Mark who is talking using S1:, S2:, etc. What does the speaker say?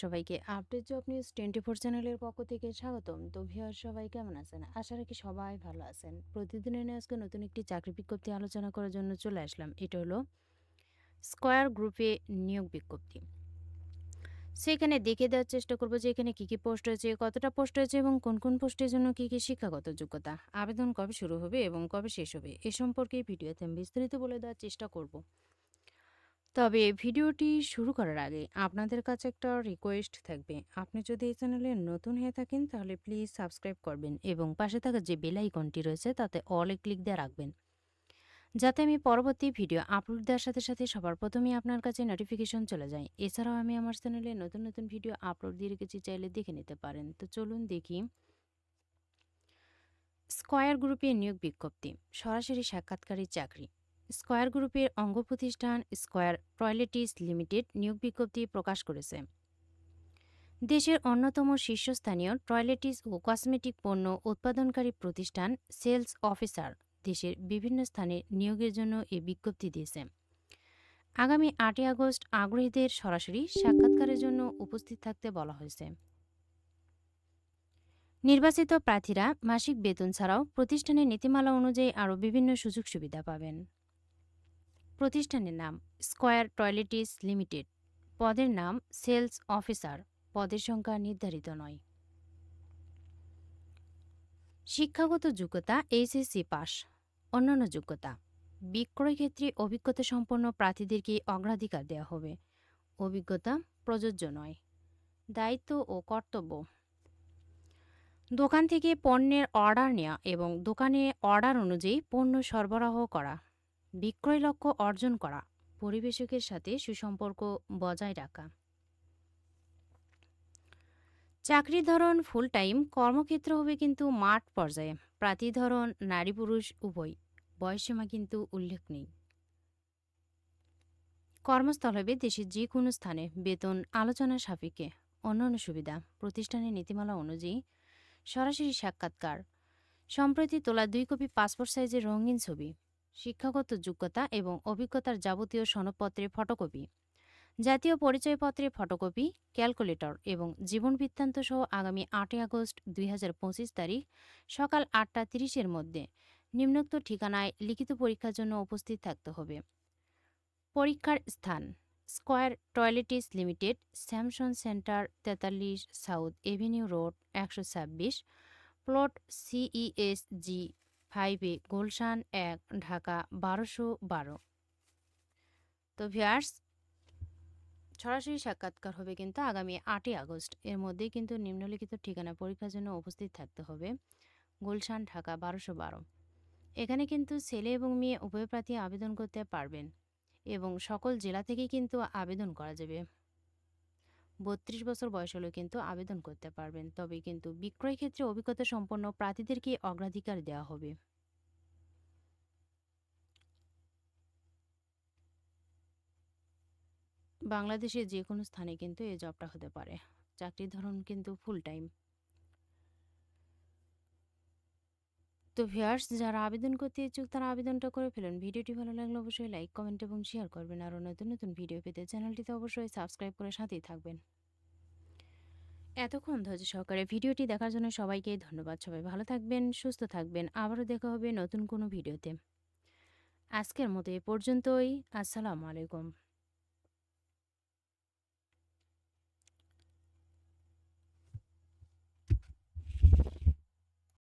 S1: সবাইকে update job news 24 চ্যানেলের পক্ষ থেকে স্বাগতম। তো ভিউয়ার সবাই কেমন আছেন? আশা রাখি সবাই ভালো আছেন। প্রতিদিনের নিয়ে আজকে নতুন একটি চাকরি বিজ্ঞপ্তি আলোচনা করার জন্য চলে আসলাম। এটা হলো স্কয়ার গ্রুপে নিয়োগ বিজ্ঞপ্তি। সেখানে দেখে দেওয়ার চেষ্টা করব যে এখানে কী কী পোস্ট রয়েছে, কতটা পোস্ট রয়েছে এবং কোন কোন পোস্টের জন্য কী কী শিক্ষাগত যোগ্যতা, আবেদন কবে শুরু হবে এবং কবে শেষ হবে এ সম্পর্কে ভিডিওতে আমি বিস্তারিত বলে দেওয়ার চেষ্টা করব। তবে ভিডিওটি শুরু করার আগে আপনাদের কাছে একটা রিকোয়েস্ট থাকবে। আপনি যদি এই চ্যানেলে নতুন হয়ে থাকেন তাহলে প্লিজ সাবস্ক্রাইব করবেন এবং পাশে থাকা যে বেল আইকনটি রয়েছে তাতে অলে ক্লিক দিয়ে রাখবেন, যাতে আমি পরবর্তী ভিডিও আপলোড দেওয়ার সাথে সাথে সবার প্রথমেই আপনার কাছে নোটিফিকেশন চলে যায়। এছাড়াও আমি আমার চ্যানেলে নতুন নতুন ভিডিও আপলোড দিয়ে রেখেছি, চাইলে দেখে নিতে পারেন। তো চলুন দেখি। স্কয়ার গ্রুপে নিয়োগ বিজ্ঞপ্তি, সরাসরি সাক্ষাৎকারী চাকরি। স্কয়ার গ্রুপের অঙ্গ প্রতিষ্ঠান স্কয়ার টয়লেটিস লিমিটেড নিয়োগ বিজ্ঞপ্তি প্রকাশ করেছে। দেশের অন্যতম শীর্ষস্থানীয় টয়লেটিস ও কসমেটিক পণ্য উৎপাদনকারী প্রতিষ্ঠান সেলস অফিসার দেশের বিভিন্ন স্থানে নিয়োগের জন্য এ বিজ্ঞপ্তি দিয়েছে। আগামী 8 আগস্ট আগ্রহীদের সরাসরি সাক্ষাৎকারের জন্য উপস্থিত থাকতে বলা হয়েছে। নির্বাচিত প্রার্থীরা মাসিক বেতন ছাড়াও প্রতিষ্ঠানের নীতিমালা অনুযায়ী আরও বিভিন্ন সুযোগ সুবিধা পাবেন। প্রতিষ্ঠানের নাম স্কয়ার টয়লেটিস লিমিটেড, পদের নাম সেলস অফিসার, পদের সংখ্যা নির্ধারিত নয়। শিক্ষাগত যোগ্যতা এইচএসসি পাস। অন্যান্য যোগ্যতা, বিক্রয় ক্ষেত্রে অভিজ্ঞতা সম্পন্ন প্রার্থীদেরকে অগ্রাধিকার দেওয়া হবে। অভিজ্ঞতা প্রযোজ্য নয়। দায়িত্ব ও কর্তব্য, দোকান থেকে পণ্যের অর্ডার নেওয়া এবং দোকানে অর্ডার অনুযায়ী পণ্য সরবরাহ করা, বিক্রয় লক্ষ্য অর্জন করা, পরিবেশকের সাথে সুসম্পর্ক বজায় রাখা। চাকরির ধরন ফুল টাইম, কর্মক্ষেত্র হবে কিন্তু মাঠ পর্যায়ে। প্রার্থী ধরন নারী পুরুষ উভয়, বয়সসীমা কিন্তু উল্লেখ নেই। কর্মস্থল হবে দেশের যে কোনো স্থানে, বেতন আলোচনা সাপেক্ষে। অন্যান্য সুবিধা, প্রতিষ্ঠানের নীতিমালা অনুযায়ী সরাসরি সাক্ষাৎকার, সম্প্রতি তোলা 2 কপি পাসপোর্ট সাইজের রঙিন ছবি, শিক্ষাগত যোগ্যতা এবং অভিজ্ঞতার যাবতীয় সনদপত্রের ফটোকপি, জাতীয় পরিচয়পত্রের ফটোকপি, ক্যালকুলেটর এবং জীবন বৃত্তান্ত সহ আগামী 8 আগস্ট 2025 তারিখ সকাল 8:30-এর মধ্যে নিম্নোক্ত ঠিকানায় লিখিত পরীক্ষার জন্য উপস্থিত থাকতে হবে। পরীক্ষার স্থান square toiletries limited, Samson centre, 43 south Avenue road, 126, plot CESG 5A, Gulshan 1, Dhaka 1212। তো ভিউয়ার্স, সরাসরি সাক্ষাৎকার হবে কিন্তু আগামী 8 আগস্ট। এর মধ্যেই কিন্তু নিম্নলিখিত ঠিকানা পরীক্ষার জন্য উপস্থিত থাকতে হবে। গুলশান, ঢাকা 1212। এখানে কিন্তু ছেলে এবং মেয়ে উভয় প্রার্থী আবেদন করতে পারবেন এবং সকল জেলা থেকেই কিন্তু আবেদন করা যাবে। 32 বছর বয়স হলেও কিন্তু আবেদন করতে পারবেন। তবে কিন্তু বিক্রয় ক্ষেত্রে অভিজ্ঞতা সম্পন্ন প্রার্থীদেরকে অগ্রাধিকার দেওয়া হবে। বাংলাদেশের যে কোনো স্থানে কিন্তু এই জবটা হতে পারে। চাকরির ধরন কিন্তু ফুল টাইম। তো ভিউয়ার্স, যারা আবেদন করতে ইচ্ছুক তারা আবেদনটা করে ফেলুন। ভিডিওটি ভালো লাগলে অবশ্যই লাইক, কমেন্ট এবং শেয়ার করবেন। আরও নতুন নতুন ভিডিও পেতে চ্যানেলটিতে অবশ্যই সাবস্ক্রাইব করে সাথেই থাকবেন। এতক্ষণ ধৈর্য সহকারে ভিডিওটি দেখার জন্য সবাইকে ধন্যবাদ। সবাই ভালো থাকবেন, সুস্থ থাকবেন। আবারও দেখা হবে নতুন কোনো ভিডিওতে। আজকের মতো এ পর্যন্তই। আসসালামু আলাইকুম।